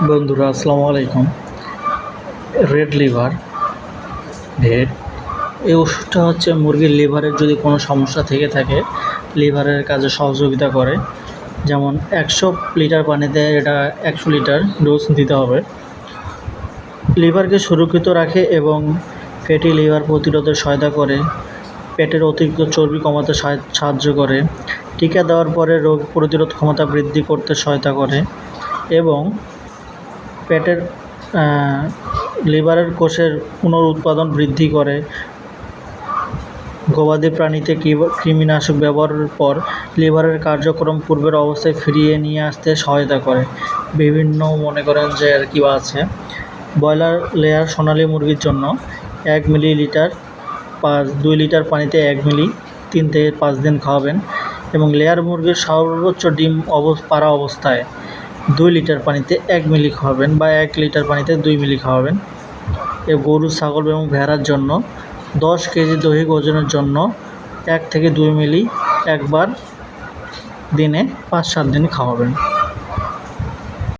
বন্ধুরা আসসালামু আলাইকুম। রেড লিভার ভেট এই ওষুধটা হচ্ছে মুরগির লিভারের যদি কোনো সমস্যা থেকে থাকে লিভারের কাজে সহযোগিতা করে। যেমন 100 লিটার পানিতে এটা 100 লিটার ডোজ দিতে হবে। লিভারকে সুরক্ষিত রাখে এবং ফ্যাটি লিভার প্রতিরোধে সহায়তা করে, পেটের অতিরিক্ত চর্বি কমাতে সাহায্য করে, টিকা দেওয়ার পরে রোগ প্রতিরোধ ক্ষমতা বৃদ্ধি করতে সহায়তা করে এবং পেটের লিভারের কোষের পুনরুৎপাদন বৃদ্ধি করে। গবাদি প্রাণীতে কৃমিনাশক ব্যবহারের পর লিভারের কার্যক্রম পূর্বের অবস্থায় ফিরিয়ে নিয়ে আসতে সহায়তা করে। বিভিন্ন মনে করেন যে আর কি আছে, ব্রয়লার লেয়ার সোনালী মুরগির জন্য 1 মিলিলিটার 2 লিটার পানিতে 1 মিলি 3 থেকে 5 দিন খাওয়াবেন এবং লেয়ার মুরগির সর্বোচ্চ ডিম পাড়া অবস্থায় 2 লিটার পানিতে 1 মিলি খাওয়াবেন বা 1 লিটার পানিতে 2 মিলি খাওয়াবেন। গরু, ছাগল এবং ভেড়ার জন্য 10 কেজি দৈহিক ওজনের জন্য 1 থেকে 2 মিলি একবার দিনে 5-7 দিন খাওয়াবেন।